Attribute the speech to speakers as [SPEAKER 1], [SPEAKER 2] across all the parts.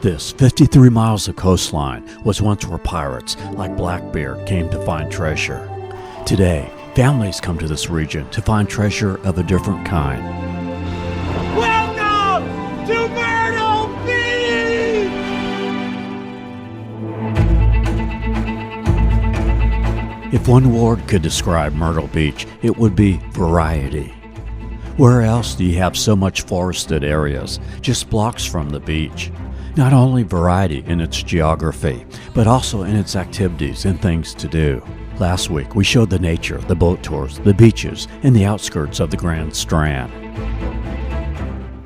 [SPEAKER 1] This 53 miles of coastline was once where pirates like Blackbeard came to find treasure. Today, families come to this region to find treasure of a different kind.
[SPEAKER 2] Welcome to Myrtle Bch!
[SPEAKER 1] If one word could describe Myrtle Beach, it would be variety. Where else do you have so much forested areas, just blocks from the beach? Not only variety in its geography, but also in its activities and things to do. Last week, we showed the nature, the boat tours, the beaches, and the outskirts of the Grand Strand.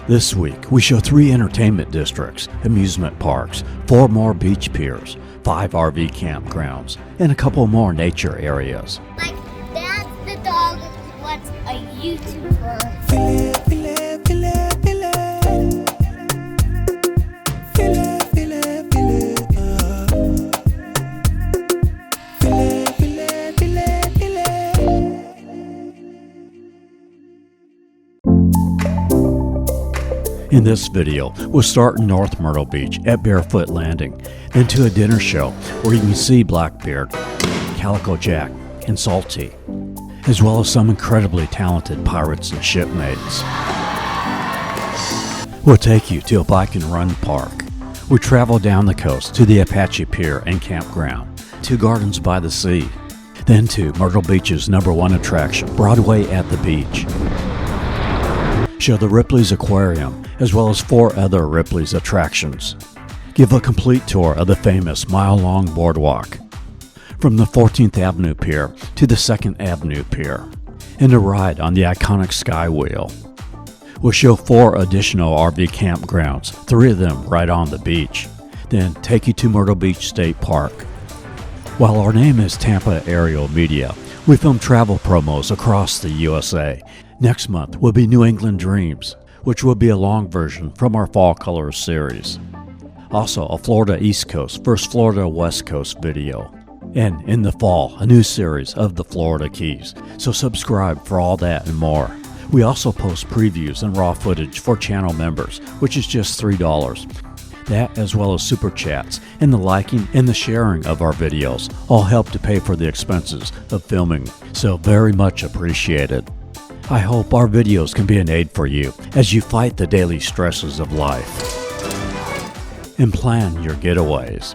[SPEAKER 1] This week, we show 3 entertainment districts, amusement parks, 4 more beach piers, 5 RV campgrounds, and a couple more nature areas.
[SPEAKER 3] Like, that's the dog what's a YouTuber.
[SPEAKER 1] In this video, we'll start in North Myrtle Beach at Barefoot Landing, then to a dinner show where you can see Blackbeard, Calico Jack, and Salty, as well as some incredibly talented pirates and shipmates. We'll take you to a bike and run park. We travel down the coast to the Apache Pier and campground, to Gardens by the Sea, then to Myrtle Beach's #1 attraction, Broadway at the beach. Show the Ripleys Aquarium, as well as 4 other Ripleys attractions. Give a complete tour of the famous mile-long boardwalk, from the 14th Avenue Pier to the 2nd Avenue Pier, and a ride on the iconic Skywheel. We'll show 4 additional RV campgrounds, 3 of them right on the beach, then take you to Myrtle Bch State Park. While our name is Tampa Aerial Media, we film travel promos across the USA. Next month will be New England Dreams, which will be a long version from our Fall Colors series. Also, a Florida East Coast versus Florida West Coast video. And in the fall, a new series of the Florida Keys. So subscribe for all that and more. We also post previews and raw footage for channel members, which is just $3. That, as well as super chats and the liking and the sharing of our videos, all help to pay for the expenses of filming. So very much appreciated. I hope our videos can be an aid for you as you fight the daily stresses of life and plan your getaways.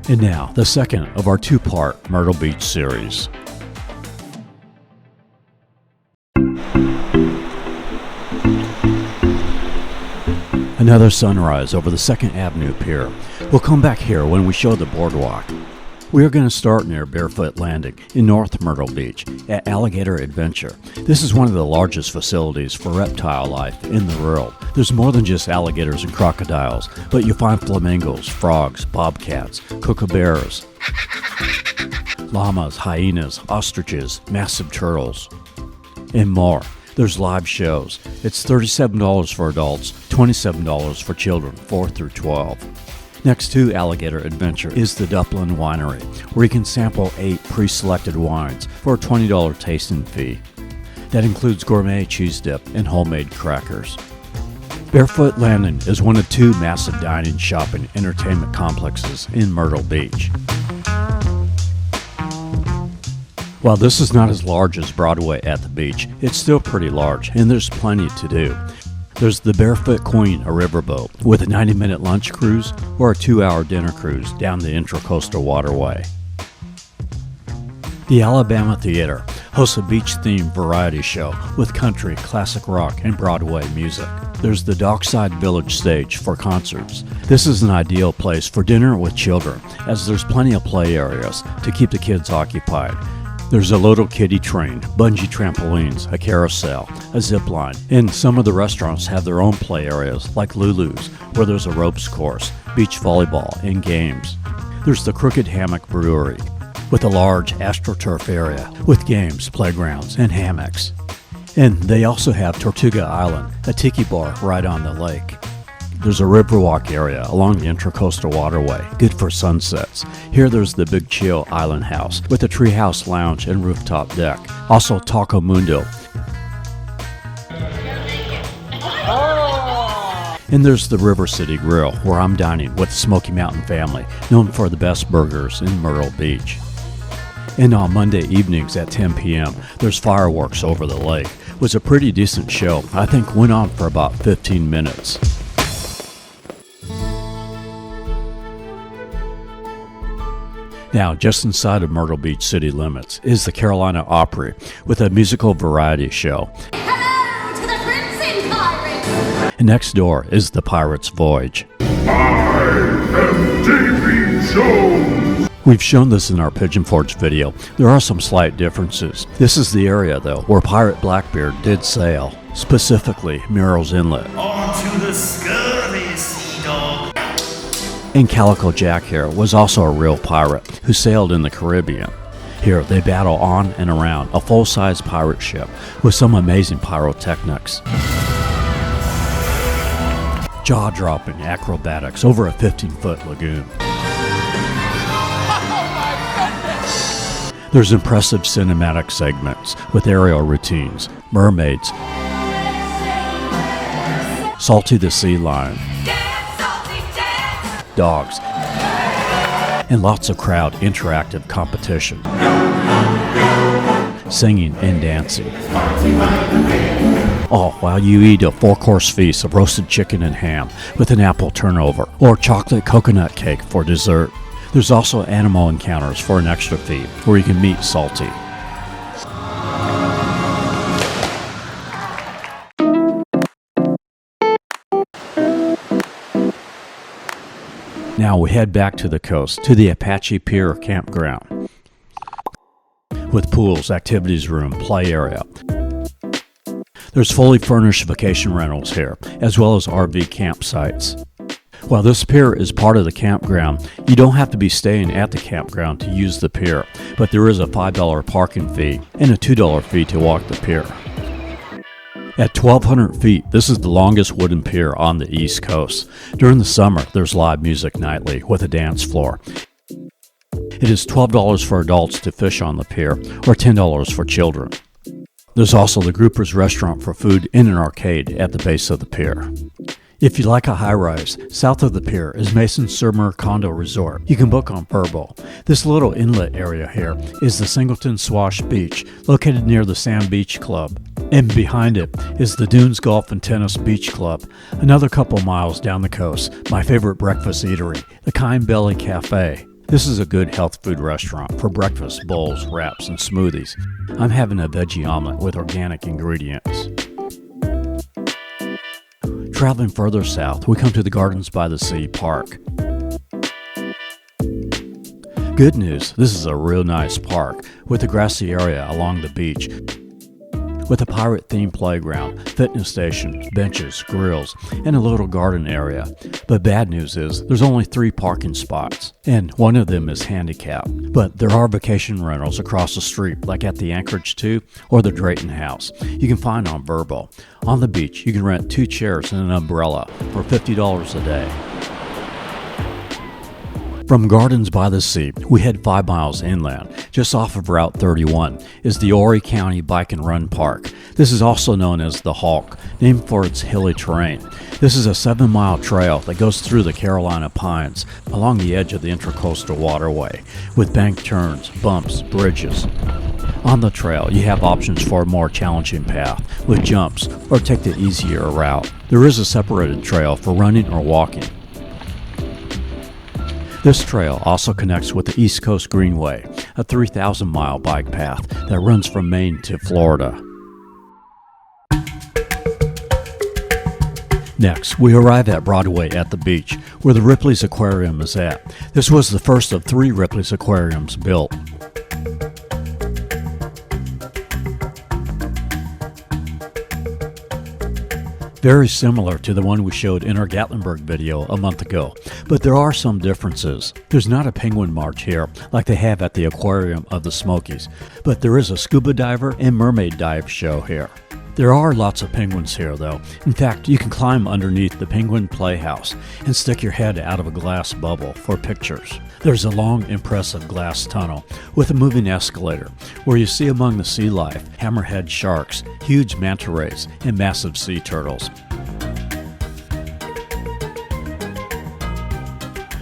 [SPEAKER 1] And now, the second of our 2-part Myrtle Beach series. Another sunrise over the 2nd Avenue Pier. We'll come back here when we show the boardwalk. We are going to start near Barefoot Landing in North Myrtle Beach at Alligator Adventure. This is one of the largest facilities for reptile life in the world. There's more than just alligators and crocodiles, but you'll find flamingos, frogs, bobcats, kookaburras, llamas, hyenas, ostriches, massive turtles, and more. There's live shows. It's $37 for adults, $27 for children 4 through 12. Next to Alligator Adventure is the Duplin Winery, where you can sample 8 pre-selected wines for a $20 tasting fee. That includes gourmet cheese dip and homemade crackers. Barefoot Landing is one of 2 massive dining, shopping, entertainment complexes in Myrtle Beach. While this is not as large as Broadway at the beach, it's still pretty large, and there's plenty to do. There's the Barefoot Queen, a riverboat, with a 90-minute lunch cruise or a 2-hour dinner cruise down the Intracoastal Waterway. The Alabama Theater hosts a beach-themed variety show with country, classic rock, and Broadway music. There's the Dockside Village stage for concerts. This is an ideal place for dinner with children, as there's plenty of play areas to keep the kids occupied. There's a little kiddie train, bungee trampolines, a carousel, a zip line, and some of the restaurants have their own play areas like Lulu's, where there's a ropes course, beach volleyball, and games. There's the Crooked Hammock Brewery, with a large AstroTurf area with games, playgrounds, and hammocks. And they also have Tortuga Island, a tiki bar right on the lake. There's a Riverwalk area along the Intracoastal Waterway, good for sunsets. Here there's the Big Chill Island House with a treehouse lounge and rooftop deck. Also Taco Mundo. And there's the River City Grill, where I'm dining with the Smoky Mountain family, known for the best burgers in Myrtle Beach. And on Monday evenings at 10 p.m., there's fireworks over the lake. It was a pretty decent show. I think went on for about 15 minutes. Now, just inside of Myrtle Beach city limits is the Carolina Opry with a musical variety show.
[SPEAKER 4] Hello to the Crimson Pirates!
[SPEAKER 1] And next door is the Pirates' Voyage.
[SPEAKER 2] I am Davy Jones.
[SPEAKER 1] We've shown this in our Pigeon Forge video. There are some slight differences. This is the area, though, where Pirate Blackbeard did sail, specifically Murrells Inlet.
[SPEAKER 5] On to the scurvy, sea dog.
[SPEAKER 1] And Calico Jack here was also a real pirate who sailed in the Caribbean. Here, they battle on and around a full-size pirate ship with some amazing pyrotechnics. Jaw-dropping acrobatics over a 15-foot lagoon. There's impressive cinematic segments with aerial routines, mermaids, Salty the Sea Lion, dogs, and lots of crowd interactive competition, singing and dancing. All while you eat a 4-course feast of roasted chicken and ham with an apple turnover or chocolate coconut cake for dessert. There's also animal encounters for an extra fee where you can meet Salty. Now we head back to the coast to the Apache Pier campground with pools, activities room, play area. There's fully furnished vacation rentals here, as well as RV campsites. While this pier is part of the campground, you don't have to be staying at the campground to use the pier, but there is a $5 parking fee and a $2 fee to walk the pier. At 1,200 feet, this is the longest wooden pier on the East Coast. During the summer, there's live music nightly with a dance floor. It is $12 for adults to fish on the pier, or $10 for children. There's also the Groupers Restaurant for food and an arcade at the base of the pier. If you like a high-rise, south of the pier is Mason Summer Condo Resort. You can book on Vrbo. This little inlet area here is the Singleton Swash Beach, located near the Sand Beach Club. And behind it is the Dunes Golf and Tennis Beach Club. Another couple miles down the coast, my favorite breakfast eatery, the Kind Belly Cafe. This is a good health food restaurant for breakfast, bowls, wraps, and smoothies. I'm having a veggie omelet with organic ingredients. Traveling further south, we come to the Gardens by the Sea Park. Good news, this is a real nice park with a grassy area along the beach, with a pirate-themed playground, fitness stations, benches, grills, and a little garden area. But bad news is, there's only 3 parking spots, and one of them is handicapped. But there are vacation rentals across the street, like at the Anchorage 2 or the Drayton House. You can find on Vrbo. On the beach, you can rent 2 chairs and an umbrella for $50 a day. From Gardens by the Sea, we head 5 miles inland. Just off of Route 31 is the Horry County Bike and Run Park. This is also known as the Hawk, named for its hilly terrain. This is a 7-mile trail that goes through the Carolina Pines along the edge of the Intracoastal Waterway, with bank turns, bumps, bridges. On the trail, you have options for a more challenging path with jumps or take the easier route. There is a separated trail for running or walking. This trail also connects with the East Coast Greenway, a 3,000-mile bike path that runs from Maine to Florida. Next, we arrive at Broadway at the beach, where the Ripleys Aquarium is at. This was the first of 3 Ripleys aquariums built. Very similar to the one we showed in our Gatlinburg video a month ago, but there are some differences. There's not a penguin march here like they have at the Aquarium of the Smokies, but there is a scuba diver and mermaid dive show here. There are lots of penguins here though. In fact, you can climb underneath the Penguin Playhouse and stick your head out of a glass bubble for pictures. There's a long, impressive glass tunnel with a moving escalator where you see among the sea life hammerhead sharks, huge manta rays, and massive sea turtles.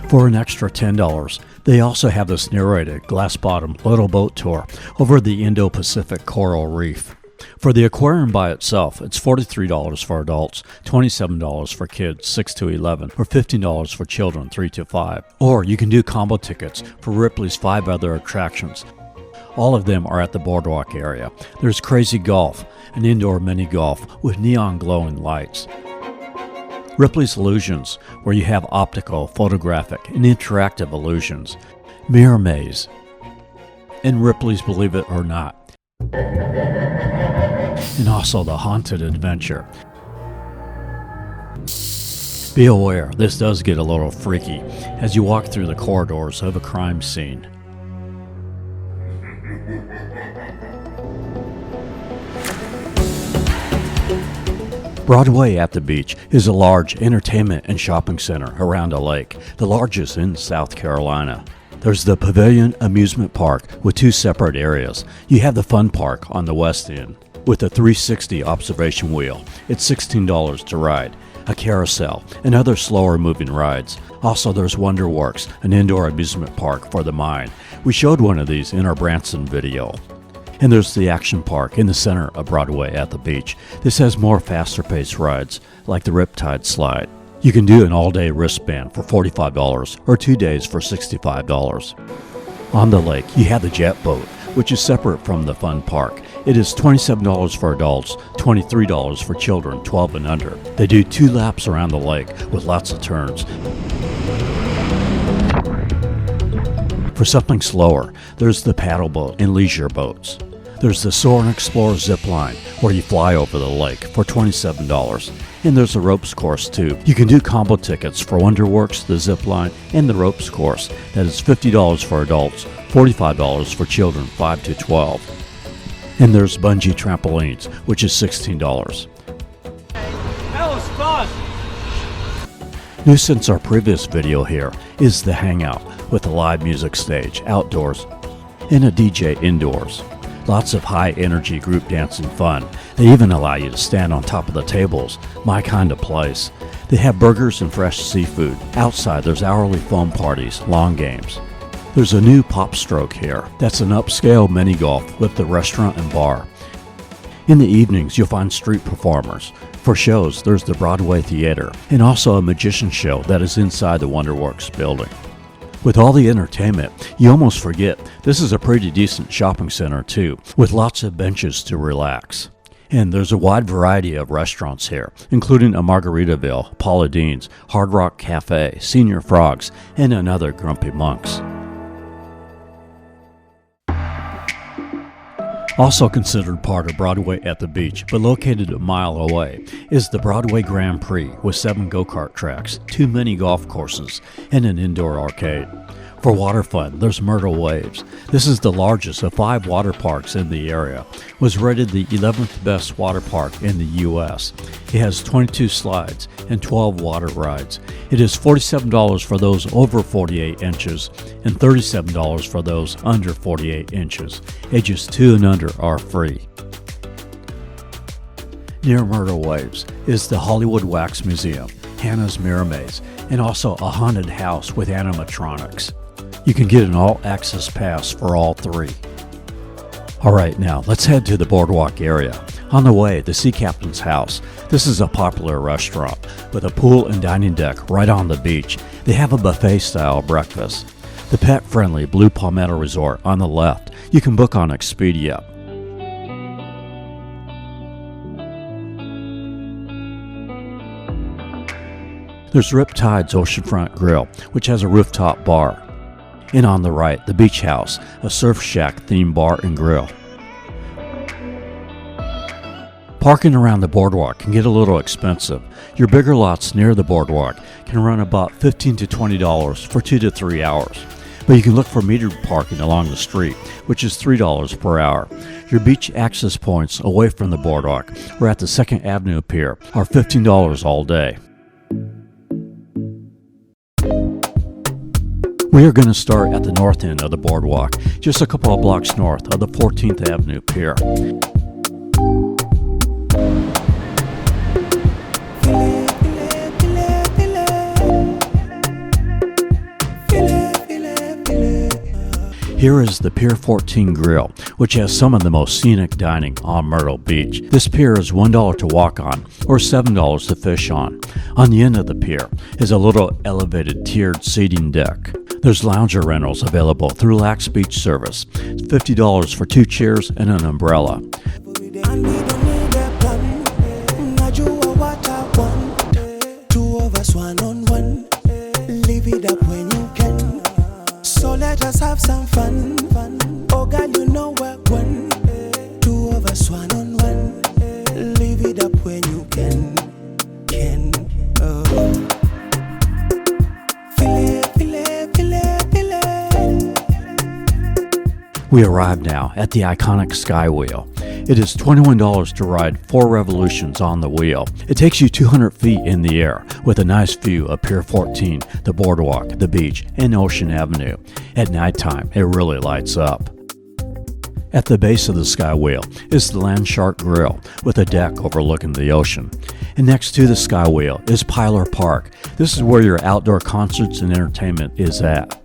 [SPEAKER 1] For an extra $10, they also have this narrated glass-bottom little boat tour over the Indo-Pacific coral reef. For the aquarium by itself, it's $43 for adults, $27 for kids 6 to 11, or $15 for children 3 to 5. Or you can do combo tickets for Ripley's 5 other attractions. All of them are at the Boardwalk area. There's Crazy Golf, an indoor mini golf with neon glowing lights. Ripley's Illusions, where you have optical, photographic, and interactive illusions. Mirror Maze. And Ripley's Believe It or Not. And also the Haunted Adventure. Be aware, this does get a little freaky as you walk through the corridors of a crime scene. Broadway at the Beach is a large entertainment and shopping center around a lake, the largest in South Carolina. There's the Pavilion Amusement Park with 2 separate areas. You have the Fun Park on the west end with a 360 observation wheel. It's $16 to ride, a carousel, and other slower moving rides. Also, there's Wonderworks, an indoor amusement park for the mind. We showed one of these in our Branson video. And there's the Action Park in the center of Broadway at the beach. This has more faster-paced rides, like the Riptide slide. You can do an all-day wristband for $45 or 2 days for $65. On the lake, you have the jet boat, which is separate from the fun park. It is $27 for adults, $23 for children 12 and under. They do 2 laps around the lake with lots of turns. For something slower, there's the paddle boat and leisure boats. There's the Soar and Explore zip line, where you fly over the lake for $27. And there's a ropes course too. You can do combo tickets for Wonderworks, the zip line, and the ropes course. That is $50 for adults, $45 for children 5 to 12. And there's bungee trampolines, which is $16.
[SPEAKER 5] That was fun!
[SPEAKER 1] New since our previous video here is the Hangout with a live music stage outdoors and a DJ indoors. Lots of high energy group dancing fun. They even allow you to stand on top of the tables. My kind of place. They have burgers and fresh seafood. Outside there's hourly foam parties, long games. There's a new PopStroke here. That's an upscale mini golf with the restaurant and bar. In the evenings you'll find street performers. For shows there's the Broadway Theater and also a magician show that is inside the Wonderworks building. With all the entertainment, you almost forget this is a pretty decent shopping center too, with lots of benches to relax. And there's a wide variety of restaurants here, including a Margaritaville, Paula Deen's, Hard Rock Cafe, Senior Frogs, and another Grumpy Monks. Also considered part of Broadway at the Beach, but located a mile away, is the Broadway Grand Prix with 7 go-kart tracks, 2 mini golf courses, and an indoor arcade. For water fun, there's Myrtle Bch. This is the largest of 5 water parks in the area. It was rated the 11th best water park in the U.S. It has 22 slides and 12 water rides. It is $47 for those over 48 inches and $37 for those under 48 inches. Ages 2 and under are free. Near Myrtle Bch is the Hollywood Wax Museum, Hannah's Mirror Maze, and also a haunted house with animatronics. You can get an all-access pass for all 3. Alright, now let's head to the Boardwalk area. On the way, the Sea Captain's House. This is a popular restaurant with a pool and dining deck right on the beach. They have a buffet-style breakfast. The pet-friendly Blue Palmetto Resort on the left. You can book on Expedia. There's Riptide's Oceanfront Grill, which has a rooftop bar. And on the right, the Beach House, a Surf Shack themed bar and grill. Parking around the boardwalk can get a little expensive. Your bigger lots near the boardwalk can run about $15 to $20 for 2 to 3 hours. But you can look for metered parking along the street, which is $3 per hour. Your beach access points away from the boardwalk or at the 2nd Avenue Pier are $15 all day. We are going to start at the north end of the boardwalk, just a couple of blocks north of the 14th Avenue Pier. Here is the Pier 14 Grill, which has some of the most scenic dining on Myrtle Beach. This pier is $1 to walk on or $7 to fish on. On the end of the pier is a little elevated tiered seating deck. There's lounger rentals available through Lax Beach Service. It's $50 for 2 chairs and an umbrella.
[SPEAKER 6] So let us have some fun. Oh girl, you know we're one. 2 of us, 1 on 1. Leave it up when you can. Oh.
[SPEAKER 1] We arrive now at the iconic Sky Wheel. It is $21 to ride 4 revolutions on the wheel. It takes you 200 feet in the air with a nice view of Pier 14, the boardwalk, the beach, and Ocean Avenue. At nighttime, it really lights up. At the base of the Sky Wheel is the Land Shark Grill with a deck overlooking the ocean. And next to the Sky Wheel is Pilar Park. This is where your outdoor concerts and entertainment is at.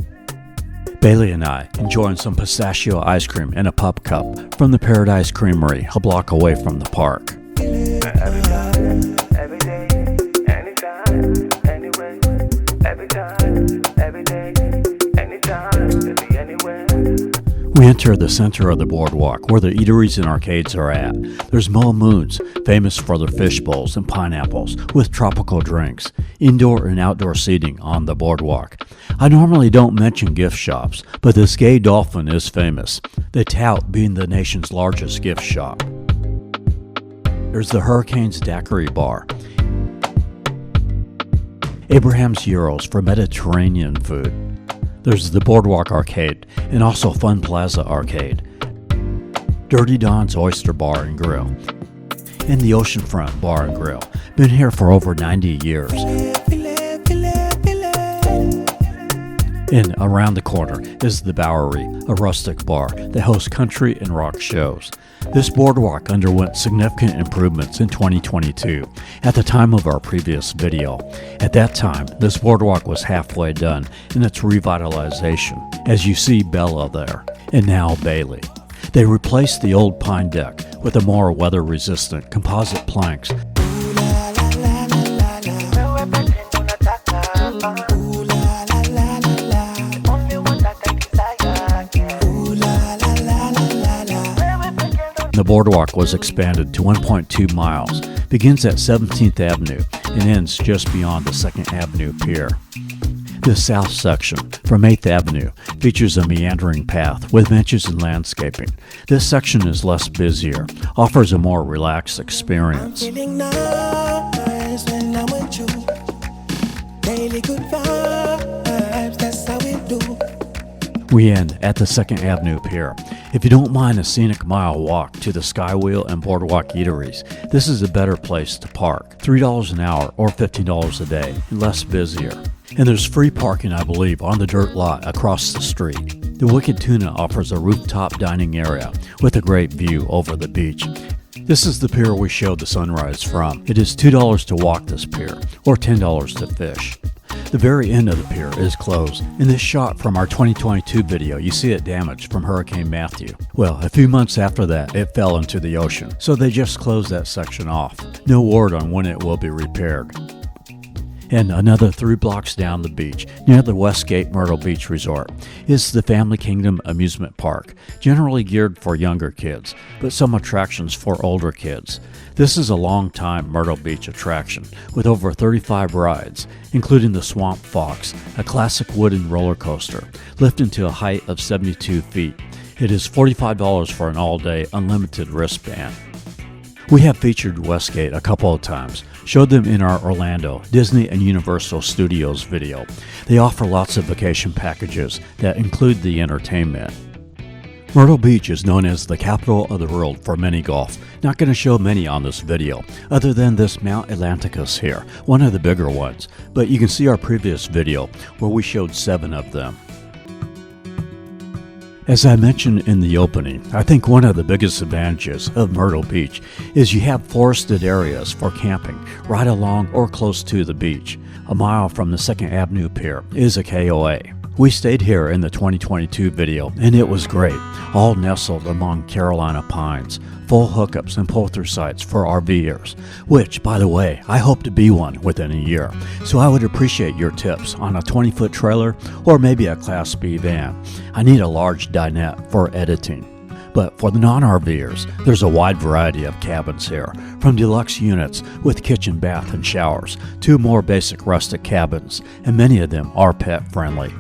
[SPEAKER 1] Bailey and I enjoying some pistachio ice cream in a pup cup from the Paradise Creamery a block away from the park.
[SPEAKER 7] Every time, every day, anytime, anywhere. Every time, every day, anytime, baby, anywhere.
[SPEAKER 1] We enter the center of the boardwalk where the eateries and arcades are at. There's Mo Moons, famous for their fish bowls and pineapples with tropical drinks, indoor and outdoor seating on the boardwalk. I normally don't mention gift shops, but this Gay Dolphin is famous. They tout being the nation's largest gift shop. There's the Hurricane's Daiquiri Bar, Abraham's Gyros for Mediterranean food. There's the Boardwalk Arcade and also Fun Plaza Arcade, Dirty Don's Oyster Bar and Grill, and the Oceanfront Bar and Grill. Been here for over 90 years. And around the corner is the Bowery, a rustic bar that hosts country and rock shows. This boardwalk underwent significant improvements in 2022 at the time of our previous video. At that time, this boardwalk was halfway done in its revitalization, as you see Bella there, and now Bailey. They replaced the old pine deck with a more weather-resistant composite planks. The boardwalk was expanded to 1.2 miles, begins at 17th Avenue, and ends just beyond the 2nd Avenue Pier. The south section, from 8th Avenue, features a meandering path with benches and landscaping. This section is less busier, offers a more relaxed experience. We end at the 2nd Avenue Pier. If you don't mind a scenic mile walk to the Sky Wheel and Boardwalk eateries, this is a better place to park. $3 an hour or $15 a day, and less busier. And there's free parking, I believe, on the dirt lot across the street. The Wicked Tuna offers a rooftop dining area with a great view over the beach. This is the pier we showed the sunrise from. It is $2 to walk this pier, or $10 to fish. The very end of the pier is closed. In this shot from our 2022 video, you see it damaged from Hurricane Matthew. Well, a few months after that, it fell into the ocean, so they just closed that section off. No word on when it will be repaired. And another 3 blocks down the beach, near the Westgate Myrtle Beach Resort, is the Family Kingdom Amusement Park, generally geared for younger kids, but some attractions for older kids. This is a long-time Myrtle Beach attraction, with over 35 rides, including the Swamp Fox, a classic wooden roller coaster, lifting to a height of 72 feet. It is $45 for an all-day unlimited wristband. We have featured Westgate a couple of times, showed them in our Orlando, Disney, and Universal Studios video. They offer lots of vacation packages that include the entertainment. Myrtle Beach is known as the capital of the world for mini golf. Not going to show many on this video, other than this Mount Atlanticus here, one of the bigger ones, but you can see our previous video where we showed 7 of them. As I mentioned in the opening, I think one of the biggest advantages of Myrtle Beach is you have forested areas for camping right along or close to the beach. A mile from the 2nd Avenue Pier is a KOA. We stayed here in the 2022 video, and it was great, all nestled among Carolina pines, full hookups and pull-through sites for RVers, which, by the way, I hope to be one within a year, so I would appreciate your tips on a 20-foot trailer or maybe a Class B van. I need a large dinette for editing. But for the non-RVers, there's a wide variety of cabins here, from deluxe units with kitchen, bath, and showers to more basic rustic cabins, and many of them are pet-friendly.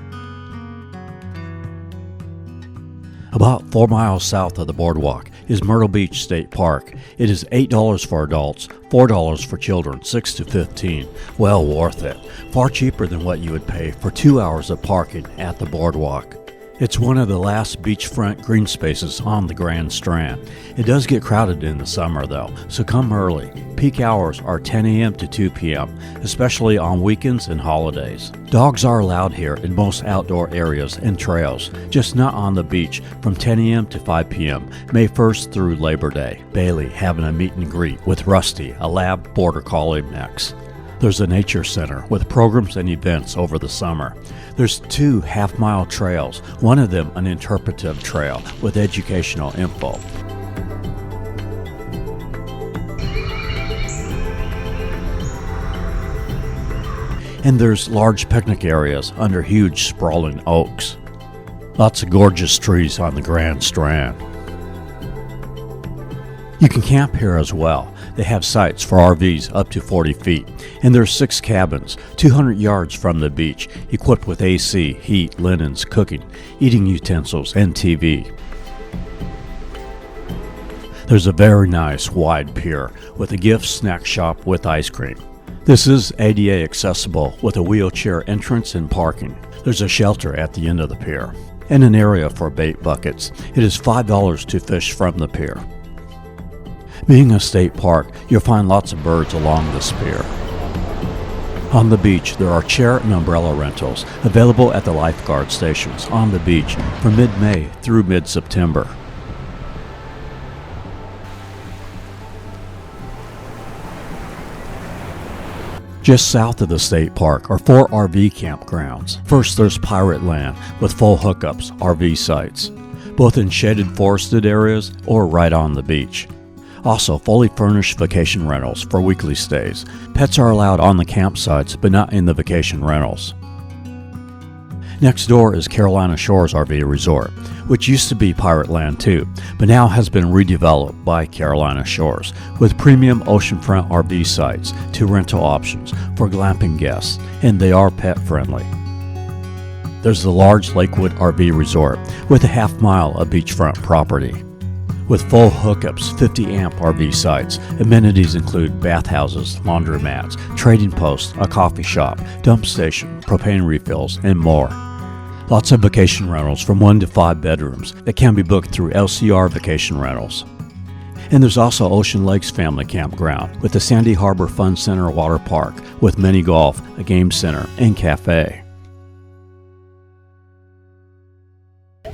[SPEAKER 1] About 4 miles south of the boardwalk is Myrtle Bch State Park. It is $8 for adults, $4 for children 6 to 15. Well worth it. Far cheaper than what you would pay for 2 hours of parking at the boardwalk. It's one of the last beachfront green spaces on the Grand Strand. It does get crowded in the summer though, so come early. Peak hours are 10 a.m. to 2 p.m., especially on weekends and holidays. Dogs are allowed here in most outdoor areas and trails, just not on the beach from 10 a.m. to 5 p.m., May 1st through Labor Day. Bailey having a meet and greet with Rusty, a lab border collie mix. There's a nature center with programs and events over the summer. There's 2 half-mile trails, one of them an interpretive trail with educational info. And there's large picnic areas under huge sprawling oaks. Lots of gorgeous trees on the Grand Strand. You can camp here as well. They have sites for RVs up to 40 feet, and there's 6 cabins, 200 yards from the beach, equipped with AC, heat, linens, cooking, eating utensils, and TV. There's a very nice wide pier with a gift snack shop with ice cream. This is ADA accessible with a wheelchair entrance and parking. There's a shelter at the end of the pier, and an area for bait buckets. It is $5 to fish from the pier. Being a state park, you'll find lots of birds along this pier. On the beach, there are chair and umbrella rentals available at the lifeguard stations on the beach from mid-May through mid-September. Just south of the state park are 4 RV campgrounds. First, there's Pirate Land with full hookups, RV sites, both in shaded forested areas or right on the beach. Also, fully furnished vacation rentals for weekly stays. Pets are allowed on the campsites, but not in the vacation rentals. Next door is Carolina Shores RV Resort, which used to be Pirate Land too, but now has been redeveloped by Carolina Shores, with premium oceanfront RV sites, 2 rental options for glamping guests, and they are pet-friendly. There's the large Lakewood RV Resort, with a half-mile of beachfront property. With full hookups, 50-amp RV sites, amenities include bathhouses, laundromats, trading posts, a coffee shop, dump station, propane refills, and more. Lots of vacation rentals from 1 to 5 bedrooms that can be booked through LCR Vacation Rentals. And there's also Ocean Lakes Family Campground with the Sandy Harbor Fun Center Water Park with mini golf, a game center, and cafe.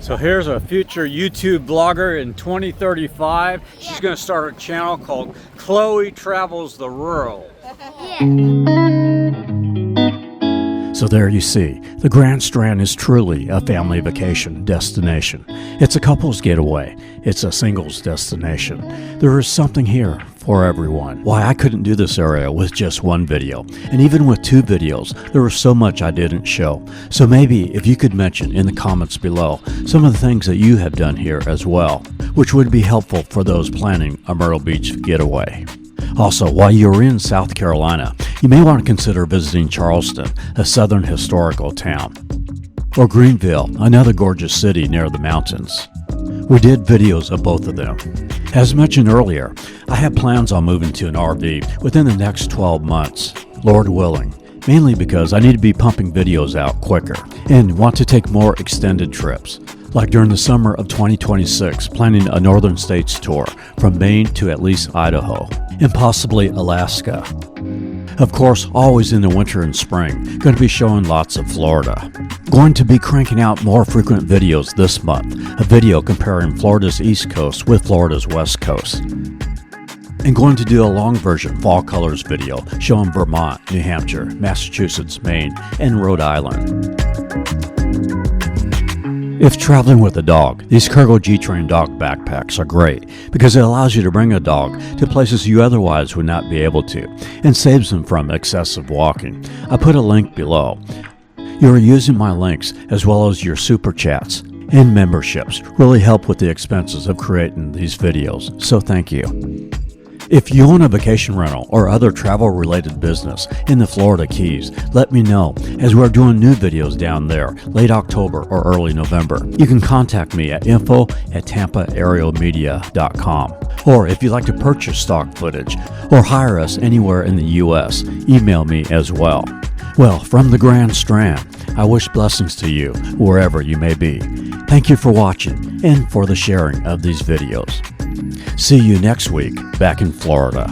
[SPEAKER 5] So here's a future YouTube blogger in 2035. She's going to start a channel called Chloe Travels the World.
[SPEAKER 1] So there you see, the Grand Strand is truly a family vacation destination. It's a couple's getaway. It's a singles destination. There is something here for everyone. Why, I couldn't do this area with just 1 video. And even with 2 videos, there was so much I didn't show. So maybe if you could mention in the comments below some of the things that you have done here as well, which would be helpful for those planning a Myrtle Beach getaway. Also, while you're in South Carolina, you may want to consider visiting Charleston, a southern historical town, or Greenville, another gorgeous city near the mountains. We did videos of both of them. As mentioned earlier, I have plans on moving to an RV within the next 12 months, Lord willing, mainly because I need to be pumping videos out quicker and want to take more extended trips. Like during the summer of 2026, planning a northern states tour from Maine to at least Idaho, and possibly Alaska. Of course, always in the winter and spring, going to be showing lots of Florida. Going to be cranking out more frequent videos this month, a video comparing Florida's East Coast with Florida's West Coast. And going to do a long version fall colors video showing Vermont, New Hampshire, Massachusetts, Maine, and Rhode Island. If traveling with a dog, these Cargo G-Train dog backpacks are great because it allows you to bring a dog to places you otherwise would not be able to and saves them from excessive walking. I put a link below. You are using my links as well as your super chats and memberships really help with the expenses of creating these videos, so thank you. If you own a vacation rental or other travel-related business in the Florida Keys, let me know, as we're doing new videos down there late October or early November. You can contact me at info@tampaaerialmedia.com. Or if you'd like to purchase stock footage or hire us anywhere in the U.S., email me as well. Well, from the Grand Strand, I wish blessings to you wherever you may be. Thank you for watching and for the sharing of these videos. See you next week back in Florida.